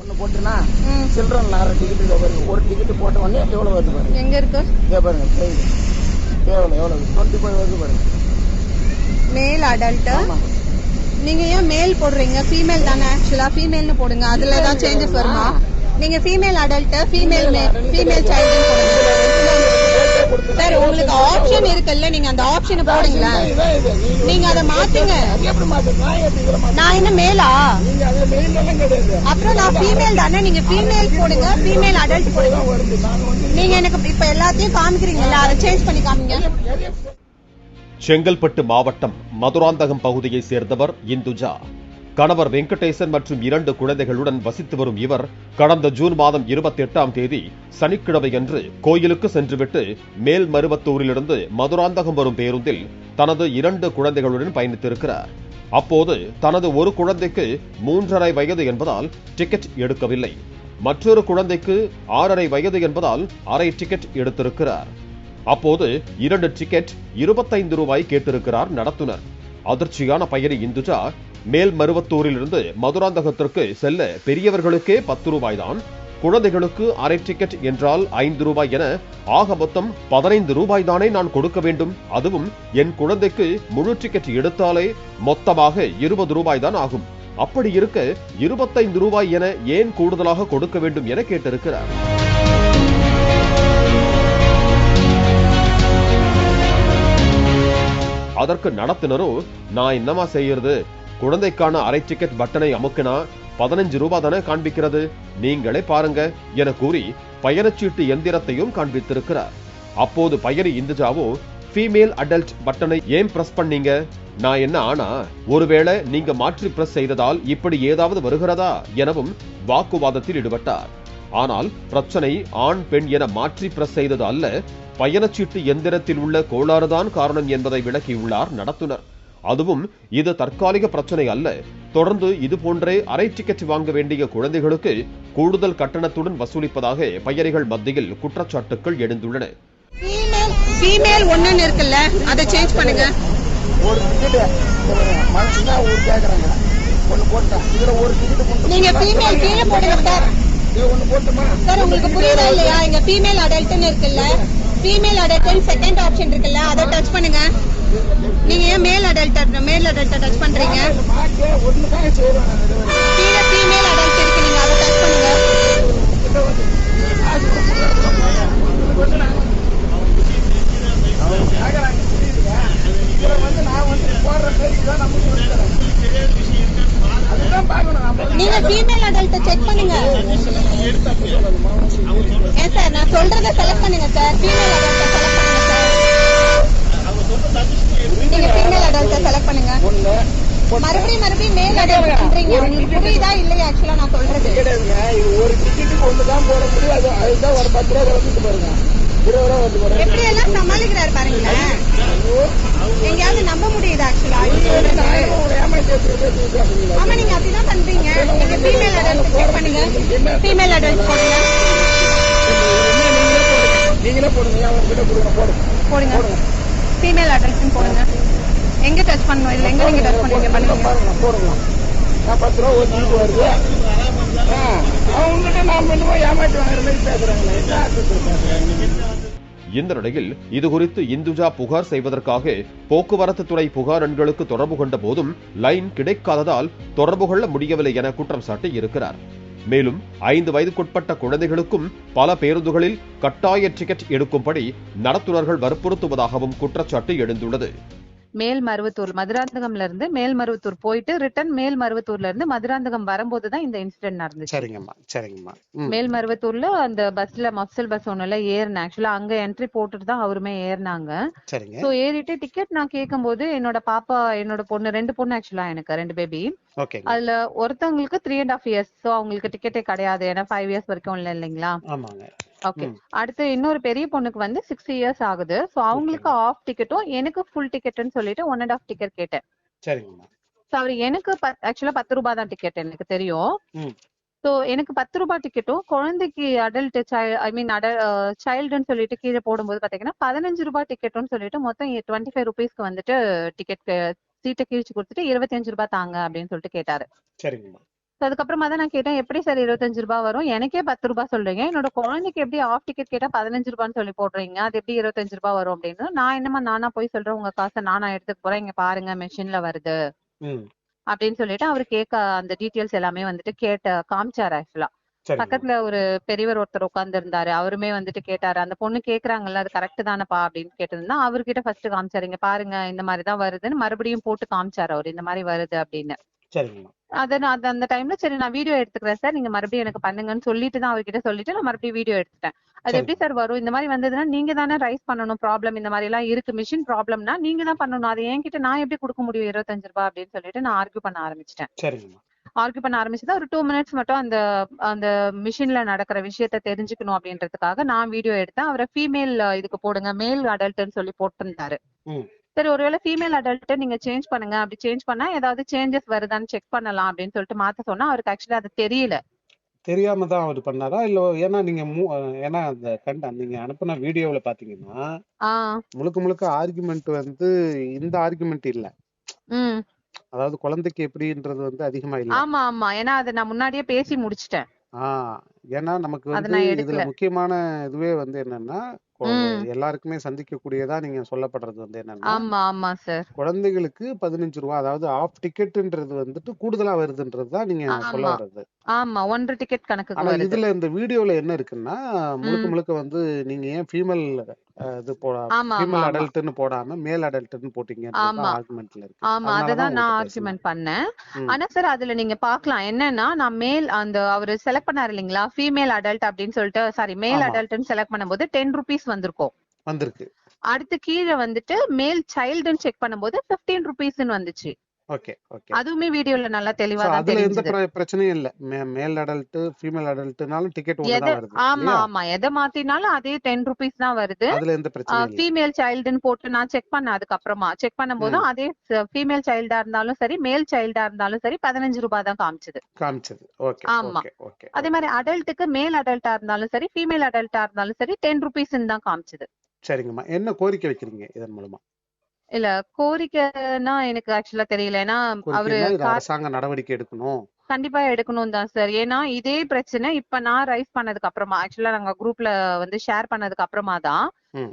ஒன்று போட்டுனா சில்ட்ரன் அரை டிக்கெட் வருது. ஒரு டிக்கெட் போட்ட உடனே எவ்வளோ வருது பாருங்க. எங்க இருக்கு பாருங்க எவ்வளோ 25 வருது பாருங்க. மேல் அடல்ட். நீங்க ஏன் மேல் போடுறீங்க? ஃபீமேல் தானே ஆக்சுவலா. ஃபீமேல்னு போடுங்க. அதுல ஏதாவது சேஞ்சஸ் வருமா? நீங்க ஃபீமேல் அடல்ட் ஃபீமேல் சைல்டு போடுங்க சார். உங்களுக்கு ஆப்ஷன் இருக்குல்ல, நீங்க அந்த ஆப்ஷனை போடுங்களா. நீங்க அதை மாத்துங்க. நான் என்ன மேலா? அப்புறம் நான் ஃபீமேல் தானே. நீங்க ஃபீமேல் போடுங்க, ஃபீமேல் அடல்ட் போடுங்க. நீங்க எனக்கு இப்ப எல்லாத்தையும் காமிக்கிறீங்கல்ல, அதை சேஞ்ச் பண்ணி காமிங்க. செங்கல்பட்டு மாவட்டம் மதுராந்தகம் பகுதியை சேர்ந்தவர் இந்துஜா. கணவர் வெங்கடேசன் மற்றும் 2 குழந்தைகளுடன் வசித்து வரும் இவர் கடந்த ஜூன் மாதம் 28ஆம் தேதி சனிக்கிழமையன்று கோயிலுக்கு சென்றுவிட்டு மேல்மருவத்தூரிலிருந்து மதுராந்தகம் வரும் பேருந்தில் தனது 2 குழந்தைகளுடன் பயணித்திருக்கிறார். அப்போது தனது ஒரு குழந்தைக்கு 3.5 வயது என்பதால் டிக்கெட் எடுக்கவில்லை. மற்றொரு குழந்தைக்கு 6.5 வயது என்பதால் அரை டிக்கெட் எடுத்திருக்கிறார். அப்போது 2 டிக்கெட் 25 ரூபாய் கேட்டிருக்கிறார் நடத்துனர். அதிர்ச்சியான பயணி இந்துஜா மேல்மருவத்தூரிலிருந்து மதுராந்தகத்திற்கு செல்ல பெரியவர்களுக்கே 10 ரூபாய் தான், குழந்தைகளுக்கு அரை டிக்கெட் என்றால் 5 ரூபாய் என ஆக மொத்தம் 15 ரூபாய் தானே நான் கொடுக்க வேண்டும். அதுவும் என் குழந்தைக்கு முழு டிக்கெட் எடுத்தாலே மொத்தமாக 20 ரூபாய் தான் ஆகும். அப்படி இருக்க 25 ரூபாய் என ஏன் கூடுதலாக கொடுக்க வேண்டும் என கேட்டிருக்கிறார். அதற்கு நடத்துனரோ, நான் என்னமா செய்யறது, குழந்தைக்கான அரை டிக்கெட் பட்டனை அமுக்கினா 15 ரூபாய் தானே காண்பிக்கிறது, நீங்களே பாருங்க என கூறி பயணச்சீட்டு எந்திரத்தையும் காண்பித்திருக்கிறார். அப்போது பயணி இந்துஜாவோ, ஃபீமேல் அடல்ட் பட்டனை ஏன் பிரஸ் பண்ணீங்க, நான் என்ன ஆனா, ஒருவேளை நீங்க மாற்றி பிரஸ் செய்ததால் இப்படி ஏதாவது வருகிறதா எனவும் வாக்குவாதத்தில் ஈடுபட்டார். ஆனால் பிரச்சனை ஆண் பெண் என மாற்றி பிரஸ் செய்தது அல்ல, பயணச்சீட்டு எந்திரத்தில் உள்ள கோளாறுதான் காரணம் என்பதை விளக்கியுள்ளார் நடத்துனர். அதுவும் இது தற்காலிக பிரச்சனை அல்ல, தொடர்ந்து இது போன்றே அரை டிக்கெட் வாங்க வேண்டிய குழந்தைகளுக்கு கூடுதல் கட்டணத்துடன் வசூலிப்பதாக பயணிகள் மத்தியில் குற்றச்சாட்டுகள் எழுந்துள்ளன. ஃபீமேல் ஒன்னு இருக்குல்ல, அதை சேஞ்ச் பண்ணுங்க. ஒரு டிக்கெட் மனசுனா ஊர் கேக்குறாங்க, ஒன்னு போட்டா இதுல ஒரு டிக்கெட் நீங்க ஃபீமேல் கீழ போடுங்க சார். ஒன்னு போட்டுமா சார், உங்களுக்கு புரியுதா இல்லையா? இங்க ஃபீமேல் அடல்ட்னு இருக்குல்ல, ஃபீமேல் அடல்ட் செகண்ட் ஆப்ஷன் இருக்குல்ல, அதை டச் பண்ணுங்க. நீங்க ஏன் மேல் அடல்ட் டச் பண்றீங்க? கீழே ஃபீமேல் அடல்ட் இருக்கு, நீங்க அதை டச் பண்ணுங்க. நீங்க ஃபீமேல் அடல்ட் செக் பண்ணுங்க. ஏன் சார், நான் சொல்றத செலக்ட் பண்ணுங்க சார். ஃபீமேல் அடல்ட் செலக்ட் பண்ணுங்க சார். நீங்க ஃபீமேல் அடல்ட் செலக்ட் பண்ணுங்க. மறுபடியும் மேல் அடல்ட் பண்றீங்க. உங்களுக்கு புரியுதா இல்லையா? ஆக்சுவலா நான் சொல்றது இது ஒரு டிக்கெட்டுக்கு ஒண்ணுதான் போட முடியும். அதுதான் ஒரு 10 ரூபாய் வந்துட்டு பாருங்க, 20 ரூபாய் வந்து பாருங்க. எப்படி எல்லாம் சமாளிக்கிறாரு பாருங்களேன். எங்கயாவது நம்ப முடியுதா? ஆக்சுவலா ஆமா, நீங்க அப்படிதான் பண்றீங்க. நீங்க ஃபீமேல் அடல்ட் செக் பண்ணுங்க. ஃபீமேல் அடல்ட் போடுங்க. நீங்களே போடுங்க, போடுங்க. ஃபீமேல் அடல்ட் போடுங்க. எங்க டச் பண்ணணும்? இதுல எங்க நீங்க டச் பண்ணுவீங்க? பண்ணுங்க, போடுங்க. நான் 10 ரூபாய் ஒரு டிக்கெட் வருது. அவங்ககிட்ட நான் பண்ணுவோம் ஏமாற்றி வாங்குற மாதிரி பேசுறாங்க. இந்த நிலையில் இதுகுறித்து இந்துஜா புகார் செய்வதற்காக போக்குவரத்து துறை புகார் எண்களுக்கு தொடர்பு கொண்ட போதும் லைன் கிடைக்காததால் தொடர்பு கொள்ள முடியவில்லை என குற்றம் சாட்டி இருக்கிறார். மேலும் 5 வயதுக்குட்பட்ட குழந்தைகளுக்கும் பல பேருந்துகளில் கட்டாய டிக்கெட் எடுக்கும்படி நடத்துனர்கள் வற்புறுத்துவதாகவும் குற்றச்சாட்டு எழுந்துள்ளது. மேல்மருவத்தூர் மதுராந்தகம்ல இருந்து மேல்மருவத்தூர் போயிட்டு ரிட்டர்ன் மேல்மருவத்தூர்ல இருந்து மதுராந்தகம் வரும்போதுதான் இந்த இன்சிடென்ட் நடந்துச்சு. சரிங்கம்மா. மேல்மருவத்தூர்ல அந்த பஸ்ல மப்சல் பஸ் ஒண்ணுல ஏறினேன். ஆக்சுவலா அங்க என்ட்ரி போட்டுட்டு தான் அவருமே ஏறினாங்க. சோ ஏறிட்டு டிக்கெட் நான் கேட்கும் போது என்னோட பாப்பா, என்னோட பொண்ணு, 2 பொண்ணு ஆக்சுவலா எனக்கு 2 பேபி. அதுல ஒருத்தவங்களுக்கு 3.5 years. சோ அவங்களுக்கு டிக்கெட்டே கிடையாது, ஏன்னா 5 years வரைக்கும் இல்லைங்களா? ஓகே. அடுத்து இன்னொரு பெரிய பொண்ணுக்கு வந்து 6 years ஆகுது. சோ அவங்களுக்கு ஆஃப் டிக்கெட்டும் எனக்கு ஃபுல் டிக்கெட்னு சொல்லிட்டு 1.5 டிக்கெட் கேட்டேன். சோ அவரு எனக்கு ஆக்சுவலா 10 ரூபாய் தான் டிக்கெட் எனக்கு தெரியும். சோ எனக்கு 10 ரூபாய் டிக்கெட்டும் குழந்தைக்கு அடல்ட் சைல்டுன்னு சொல்லிட்டு கீழே போடும்போது பாத்தீங்கன்னா 15 ரூபாய் டிக்கெட்னு சொல்லிட்டு மொத்தம் 25 rupeesக்கு வந்துட்டு டிக்கெட் சீட்டை கிழிச்சு கொடுத்துட்டு 25 ரூபாய் தாங்க அப்படின்னு சொல்லிட்டு கேட்டாரு. அதுக்கப்புறமா தான் நான் கேட்டேன், எப்படி சார் 25 ரூபாய் வரும்? எனக்கே 10 ரூபாய் சொல்றீங்க, என்னோட குழந்தைக்கு எப்படி ஆஃப் டிக்கெட் கேட்டா 15 ரூபான்னு சொல்லி போடுறீங்க, அது எப்படி 25 ரூபாய் வரும் அப்படின்னு. நான் என்னமா நானா போய் சொல்றேன், உங்க காசை நானா எடுத்துக்க போறேன், இங்க பாருங்க மெஷின்ல வருது அப்படின்னு சொல்லிட்டு அவரு அந்த டீட்டெயில்ஸ் எல்லாமே வந்துட்டு காமிச்சாரு. ஆக்சுவலா பக்கத்துல ஒரு பெரியவர் ஒருத்தர் உட்கார்ந்து இருந்தாரு, அவருமே வந்துட்டு கேட்டாரு, அந்த பொண்ணு கேக்குறாங்கல்ல அது கரெக்ட் தானப்பா அப்படின்னு கேட்டிருந்தா அவர்கிட்ட ஃபர்ஸ்ட் காமிச்சாரு, இங்க பாருங்க இந்த மாதிரிதான் வருதுன்னு மறுபடியும் போட்டு காமிச்சாரு அவர், இந்த மாதிரி வருது அப்படின்னு. அந்த டைம்ல சரி நான் வீடியோ எடுத்துக்கிறேன் சார், நீங்க மறுபடியும் எனக்கு பண்ணுங்கன்னு சொல்லிட்டு தான் அவர்கிட்ட சொல்லிட்டு நான் மறுபடியும் வீடியோ எடுத்துட்டேன். அது எப்படி சார் வரும், இந்த மாதிரி வந்ததுன்னா நீங்க தானே ரைஸ் பண்ணணும், ப்ராப்ளம் இந்த மாதிரி எல்லாம் இருக்கு, மிஷின் ப்ராப்ளம்னா நீங்க தான் பண்ணணும், அது என்கிட்ட நான் எப்படி கொடுக்க முடியும் 25 ரூபாய் அப்படின்னு சொல்லிட்டு நான் ஆர்கியூ பண்ண ஆரம்பிச்சிட்டேன். ஆர்கியூ பண்ண ஆரம்பிச்சது ஒரு 2 மினிட்ஸ் மட்டும் அந்த மிஷின்ல நடக்கிற விஷயத்த தெரிஞ்சுக்கணும் அப்படின்றதுக்காக நான் வீடியோ எடுத்தேன். அவரை ஃபீமேல் இதுக்கு போடுங்க, மேல் அடல்ட்னு சொல்லி போட்டிருந்தாரு. சரி ஒருவேளை ஃபீமேல் அடல்ட் நீங்க சேஞ்ச் பண்ணுங்க, அப்படி சேஞ்ச் பண்ணா ஏதாவது சேஞ்சஸ் வருதான்னு செக் பண்ணலாம் அப்படின்னு சொல்லிட்டு மாத்த சொன்னா அவருக்கு ஆக்சுவலா அது தெரியல. தெரியாம தான் அவர் பண்ணாரா இல்ல? ஏன்னா நீங்க ஏன்னா அந்த நீங்க அனுப்புன வீடியோல பாத்தீங்கன்னா முழுக்க முழுக்க ஆர்குமெண்ட் வந்து இந்த ஆர்குமெண்ட் இல்ல, அதாவது குழந்தைக்கு எப்படின்றது வந்து அதிகமா இல்ல. ஆமா ஆமா, ஏன்னா அதை நான் முன்னாடியே பேசி முடிச்சிட்டேன். ஏன்னா நமக்கு வந்து இதுல முக்கியமான இதுவே வந்து என்னன்னா எல்லாருக்குமே சந்திக்கக்கூடியதா நீங்க சொல்லப்படுறது வந்து என்னன்னா குழந்தைகளுக்கு 15 ரூபாய், அதாவது ஆஃப் டிக்கெட்ன்றது வந்துட்டு கூடுதலா வருதுன்றதுதான் நீங்க சொல்ல வர்றது. ஆமா, 1 டிக்கெட் கணக்கு. ஆனா இதுல இந்த வீடியோல என்ன இருக்குன்னா முழுக்க முழுக்க வந்து நீங்க ஏன் ஃபீமேல் ஃபீமேல் அடல்ட்னு போடாம மேல் அடல்ட்னு போட்டீங்க ஆர்குமெண்ட்ல இருக்கு. ஆமா, அததான் நான் ஆர்குமெண்ட் பண்ணேன். ஆனா சார் அதுல நீங்க பாக்கலாம் என்னன்னா, நான் மேல் அவரு செலக்ட் பண்ணாரு இல்லீங்களா, ஃபீமேல் அடல்ட் அப்படின்னு சொல்லிட்டு, சாரி மேல் அடல்ட்னு செலக்ட் பண்ணும்போது 10 rupees வந்திருக்கு. அடுத்து கீழே வந்துட்டு மேல் சைல்டுன்னு செக் பண்ணும்போது 15 rupees வந்துச்சு. அதுவுமே வீடியோல நல்லா தெளிவா தான் தெரியுது. அதுல எந்த பிரச்சனையும் இல்ல, மேல் அடல்ட் ஃபீமேல் அடல்ட்னாலும் டிக்கெட் ஒண்ணா தான் வருது. ஆமா ஆமா, எதை மாத்தினாலும் அதே 10 rupees தான் வருது. அதுல எந்த பிரச்சனையும் இல்ல. ஃபீமேல் சைல்டுன்னு போட்டு நான் செக் பண்ணேன், அதுக்கப்புறமா செக் பண்ணும்போது அதே ஃபீமேல் சைல்டா இருந்தாலும் சரி மேல் சைல்டா இருந்தாலும் சரி 15 ரூபாய் தான் காமிச்சது. ஓகே. ஆமா, அதே மாதிரி அடல்ட்டுக்கு மேல் அடல்ட்டா இருந்தாலும் சரி ஃபீமேல் அடல்ட்டா இருந்தாலும் சரி 10 rupees தான் காமிச்சது. சரிங்கம்மா, என்ன கோரிக்கை வைக்கிறீங்க இதன் மூலமா? இல்ல கோரிக்கைனா எனக்கு ஆக்சுவலா தெரியல, ஏன்னா அவரு அரசாங்க நடவடிக்கை எடுக்கணும், கண்டிப்பா எடுக்கணும் தான் சார். ஏன்னா இதே பிரச்சனை இப்ப நான் ரைஸ் பண்ணதுக்கு அப்புறமா, ஆக்சுவலா நாங்க குரூப்ல வந்து ஷேர் பண்ணதுக்கு அப்புறமா தான்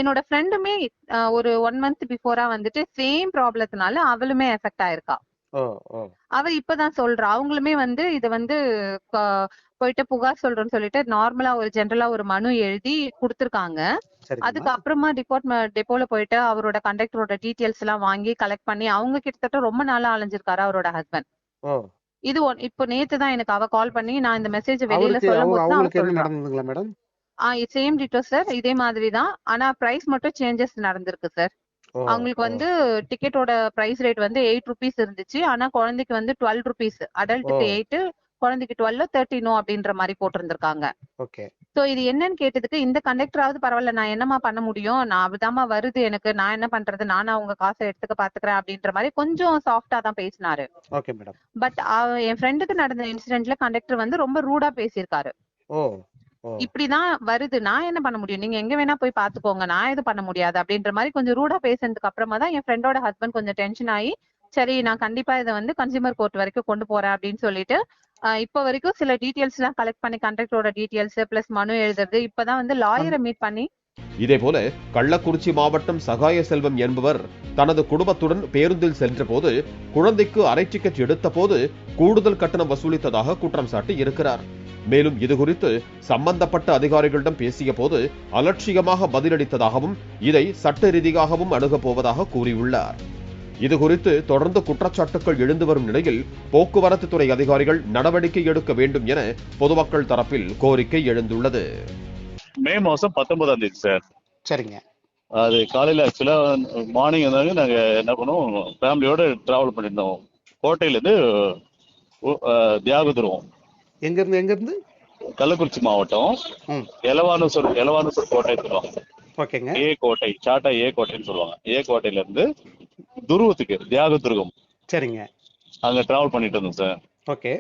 என்னோட ஃப்ரெண்டுமே ஒரு 1 month பிஃபோரா வந்துட்டு சேம் ப்ராப்ளத்தினால அவளுமே எஃபெக்ட் ஆயிருக்கா. அவ இப்பதான் சொல்றா, அவங்களுமே வந்து இத வந்து போயிட்டு புகார் சொல்றேன்னு சொல்லிட்டு நார்மலா ஒரு ஜெனரலா ஒரு மனு எழுதி கொடுத்திருக்காங்க. அதுக்கு அப்புறமா டெப்போல போயிட்டு அவரோட கண்டக்டரோட டீடைல்ஸ் எல்லாம் வாங்கி கலெக்ட் பண்ணி அவங்க கிட்டத்தட்ட ரொம்ப நாளா அலைஞ்சிருக்காரு அவரோட ஹஸ்பண்ட். இது இப்போ நேத்து தான் எனக்கு அவ கால் பண்ணி நான் இந்த மெசேஜ் வெளியில சொல்லும்போது சேம் டிட்டோ சார், இதே மாதிரி தான். ஆனா பிரைஸ் மட்டும் சேஞ்சஸ் நடந்திருக்கு சார். அவங்களுக்கு வந்து டிக்கெட்டோட பிரைஸ் ரேட் வந்து 8 rupees இருந்துச்சு, ஆனா குழந்தைக்கு வந்து 12 rupees, அடல்ட்டுக்கு 8, குழந்தைக்கு 12, 13 அப்படின்ற மாதிரி போட்டிருந்திருக்காங்க. சோ இது என்னன்னு கேட்டதுக்கு, இந்த கண்டக்டராவது பரவாயில்ல, நான் என்னமா பண்ண முடியும், நான் அதுதாமா வருது எனக்கு, நான் என்ன பண்றது, நானா உங்க காசை எடுத்துக்க பாத்துக்கிறேன் அப்படின்ற மாதிரி கொஞ்சம் சாஃப்டா தான் பேசினாரு. பட் என் ஃப்ரெண்டுக்கு நடந்த இன்சிடென்ட்ல கண்டக்டர் வந்து ரொம்ப ரூடா பேசியிருக்காரு. இப்படிதான் வருது, நான் என்ன பண்ண முடியும், நீங்க எங்க வேணா போய் பாத்துக்கோங்க, நான் எதுவும் பண்ண முடியாது அப்படின்ற மாதிரி கொஞ்சம் ரூடா பேசுனதுக்கு அப்புறமா தான் என் ஃப்ரெண்டோட ஹஸ்பண்ட் கொஞ்சம் டென்ஷன் ஆகி, சரி நான் கண்டிப்பா இதை வந்து கன்சியூமர் கோர்ட் வரைக்கும் கொண்டு போறேன் அப்படின்னு சொல்லிட்டு இப்ப வரைக்கும் சில டீடைல்ஸ் எல்லாம் கலெக்ட் பண்ணி கண்டக்டரோட டீடைல்ஸ் பிளஸ் மனு எழுதுறது, இப்பதான் வந்து லாயரை மீட் பண்ணி. இதேபோல கள்ளக்குறிச்சி மாவட்டம் சகாய செல்வம் என்பவர் தனது குடும்பத்துடன் பேருந்தில் சென்ற போது குழந்தைக்கு அரை டிக்கெட் எடுத்த போது கூடுதல் கட்டணம் வசூலித்ததாக குற்றம் சாட்டி இருக்கிறார். மேலும் இதுகுறித்து சம்பந்தப்பட்ட அதிகாரிகளிடம் பேசிய போது அலட்சியமாக பதிலளித்ததாகவும் இதை சட்ட ரீதியாகவும் அணுகப் போவதாக கூறியுள்ளார். இதுகுறித்து தொடர்ந்து குற்றச்சாட்டுகள் எழுந்து வரும் நிலையில் போக்குவரத்து துறை அதிகாரிகள் நடவடிக்கை எடுக்க வேண்டும் என பொதுமக்கள் தரப்பில் கோரிக்கை எழுந்துள்ளது. மே மாசம் 19ஆம் தேதி சார். சரிங்க. அது காலையில ஆக்சுவலா மார்னிங் வந்து நாங்க என்ன பண்ணோம், ஃபேமிலியோட டிராவல் பண்ணிருந்தோம். கோட்டையில இருந்து தியாகதுருவம். எங்க இருந்து? கள்ளக்குறிச்சி மாவட்டம் எலவானூர் கோட்டை சொல்லுவாங்க. ஏ கோட்டை, சாட்டா ஏ கோட்டைன்னு சொல்லுவாங்க. ஏ கோட்டையில இருந்து துருவத்துக்கு தியாகதுருகம். சரிங்க. அங்க டிராவல் பண்ணிட்டு இருந்தோம் சார். ஓகே.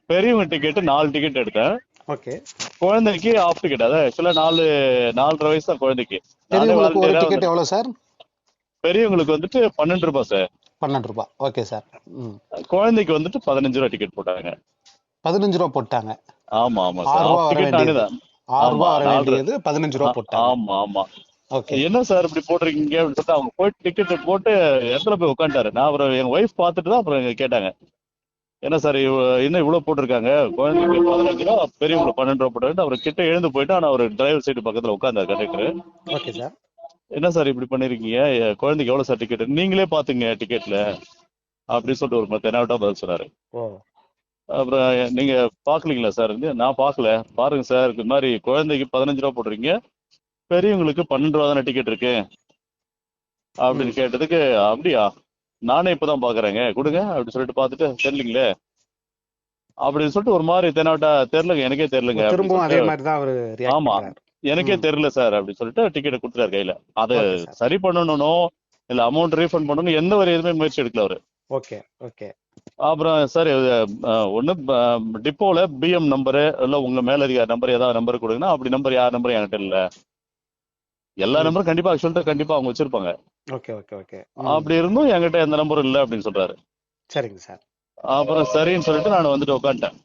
பெரியவங்க டிக்கெட் 4 டிக்கெட் எடுத்தேன். ஓகே. குழந்தைக்கு ஆஃப் டிக்கெட், அதாவது ஆக்சுவலா 4.5 வயசு தான் குழந்தைக்கு. ஒரு டிக்கெட் எவ்வளவு சார்? பெரியவங்களுக்கு வந்துட்டு 12 ரூபாய் சார். 12 ரூபாய். Okay sir. குழந்தைக்கு வந்துட்டு 15 ரூபாய் டிக்கெட் போட்டாங்க. 15 ரூபா போட்டாங்க. ஆமா ஆமா 6 சார். ரூபா ஆஃப் வர டிக்கெட் வேண்டியது நானே தான். 6 ரூபா ஆமா வர 4.5. வேண்டியது 15 ரூபா போட்டாங்க. ஆமா ஆமா. ஓகே. என்ன சார் இப்படி போட்டிருக்கீங்க அப்படின்னு சொல்லிட்டு அவங்க போயிட்டு டிக்கெட் போட்டு இடத்துல போய் உட்காந்துட்டாரு. நான் அப்புறம் எங்க ஒய்ஃப் பார்த்துட்டு தான் அப்புறம் கேட்டாங்க, என்ன சார் என்ன இவ்வளவு போட்டிருக்காங்க, குழந்தைங்க 15 ரூபா, பெரியவங்களுக்கு 12 ரூபா போட்டு. அவர் கிட்ட எழுந்து போயிட்டு ஆனா அவர் டிரைவர் சீட்டு பக்கத்துல உட்கார்ந்தாரு கண்டக்டர். Okay sir. என்ன சார் இப்படி பண்ணிருக்கீங்க, குழந்தைக்கு எவ்வளவு சார் டிக்கெட், நீங்களே பாத்துங்க டிக்கெட்ல அப்படின்னு சொல்லிட்டு ஒரு தெனாவட்டா பதில் சொன்னாரு. அப்புறம் நீங்க பாக்கலீங்களா சார்? நான் பாக்கல. பாருங்க சார், இது மாதிரி குழந்தைக்கு 15 ரூபா போடுறீங்க, பெரியவங்களுக்கு 12 ரூபா தானே டிக்கெட் இருக்கு அப்படின்னு கேட்டதுக்கு, அப்படியா நானே இப்பதான் பாக்குறேங்க, கொடுங்க அப்படின்னு சொல்லிட்டு பாத்துட்டு, தெரியலீங்களே அப்படின்னு சொல்லிட்டு ஒரு மாதிரி தெனாவட்டா, தெரியலங்க எனக்கே தெரியலங்க. திரும்பவும் அதே மாதிரி தான் அவரு ரியாக்ட் ஆமா பண்றாரு. எனக்கே தெரியல சார் அப்படின்னு சொல்லிட்டு டிக்கெட்டை கொடுத்துட்டாரு கையில. அதை ஓகே சார். சரி பண்ணணும் இல்ல அமௌண்ட் ரீஃபண்ட் பண்ணணும் எந்த ஒரு எதுவுமே முயற்சி எடுக்கல அவரு. Okay okay. அப்புறம் சார் ஒண்ணு டிப்போல பிஎம் நம்பரு இல்ல உங்க மேலதிகாரி நம்பர் ஏதாவது நம்பர் கொடுங்கன்னா, அப்படி நம்பர் யார் நம்பர் என்கிட்ட இல்ல. எல்லா நம்பரும் கண்டிப்பா சொல்லிட்டு கண்டிப்பா அவங்க வச்சிருப்பாங்க. Okay okay okay. அப்படி இருந்தும் என்கிட்ட எந்த நம்பரும் இல்ல அப்படின்னு சொல்றாரு. சரிங்க சார். அப்புறம் சரின்னு சொல்லிட்டு நான் வந்துட்டு உட்காந்துட்டேன்.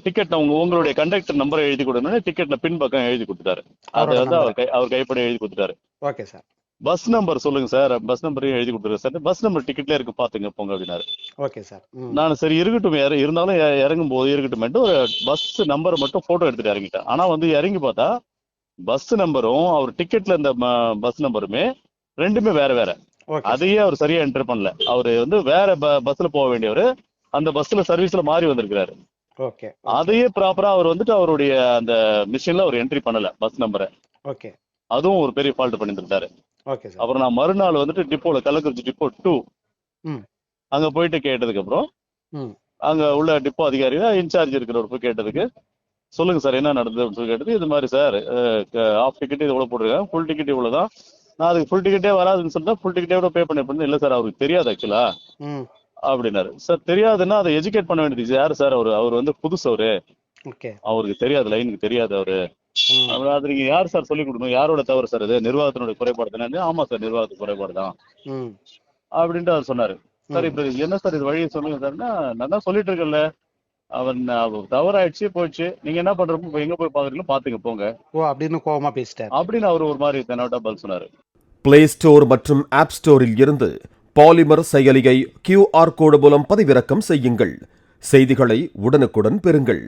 டிக்கெட் உங்களுடைய கண்டக்டர் நம்பரை எழுதி கொடுக்கணும், டிக்கெட்ல பின் பக்கம் எழுதி கொடுத்துட்டாரு. அதை வந்து அவர் கைப்பட எழுதி கொடுத்துட்டாரு. Okay sir. பஸ் நம்பர் சொல்லுங்க சார், பஸ் நம்பரையும் எழுதி கொடுத்துருங்க சார். பஸ் நம்பர் டிக்கெட்ல இருக்கு பாத்துங்க போங்க அப்படின்னாரு. Okay sir. நான் சரி இருக்கட்டும், இருந்தாலும் இறங்கும் போது இருக்கட்டும் ஒரு பஸ் நம்பரை மட்டும் போட்டோ எடுத்துட்டு இறங்கிட்டேன். ஆனா வந்து இறங்கி பார்த்தா பஸ் நம்பரும் அவர் டிக்கெட்ல இருந்த பஸ் நம்பருமே ரெண்டுமே வேற வேற. அதையே அவர் சரியா என்டர் பண்ணல. அவரு வந்து வேற பஸ்ல போக வேண்டியவர் அந்த பஸ்ல சர்வீஸ்ல மாறி வந்திருக்கிறாரு. ஓகே. அதையே ப்ராப்பரா அவர் வந்துட்டு அவருடைய அந்த மிஷின்ல அவர் என்ட்ரி பண்ணல பஸ் நம்பரை. ஓகே. அதுவும் ஒரு பெரிய ஃபால்ட் பண்ணிருந்தாரு. Okay sir. அப்புறம் நான் மறுநாள் வந்துட்டு டிப்போல கள்ளக்குறிச்சி டிப்போ 2 அங்க போயிட்டு கேட்டதுக்கு அப்புறம் அங்க உள்ள டிப்போ அதிகாரி இன்சார்ஜ் இருக்கிறவர் போய் கேட்டதுக்கு, சொல்லுங்க சார் என்ன நடந்தது அப்படின்னு சொல்லி கேட்டது, இது மாதிரி சார் ஆஃப் டிக்கெட் இவ்வளவு போட்டிருக்கேன், ஃபுல் டிக்கெட் இவ்வளவுதான், நான் அதுக்கு ஃபுல் டிக்கெட்டே வராதுன்னு சொன்னா ஃபுல் டிக்கெட்டோட பே பண்ணி இல்ல சார் அவருக்கு தெரியாது ஆக்சுவலா அப்படின்னாரு. சார் தெரியாதுன்னா அதை எஜுகேட் பண்ண வேண்டியது யாரு சார், அவர் வந்து புதுசு, அவருக்கு தெரியாது, லைனுக்கு தெரியாது அவரு. அது நீங்க யார் சார் சொல்லி கொடுக்கணும், யாரோட தவறு சார் இது, நிர்வாகத்தினுடைய குறைபாடு தானே? ஆமா சார் நிர்வாகத்துக்கு குறைபாடு தான் அப்படின்ட்டு அவர் சொன்னாரு. சார் இப்ப என்ன சார் இது வழியை சொல்லுங்க சார்னா, நான் தான் சொல்லிட்டு இருக்கேன்ல அவன் தவறாயிடுச்சு போயிடுச்சு, நீங்க என்ன பண்றப்போ எங்க போய் பாக்குறீங்களோ பாத்துங்க போங்க அப்படின்னு கோவமா பேசிட்டாரு அப்படின்னு அவர் ஒரு மாதிரி தெனாவட்டா பதில் சொன்னாரு. பிளே ஸ்டோர் மற்றும் ஆப் ஸ்டோரில் இருந்து பாலிமர் செயலியை QR கோடு மூலம் பதிவிறக்கம் செய்யுங்கள். செய்திகளை உடனுக்குடன் பெறுங்கள்.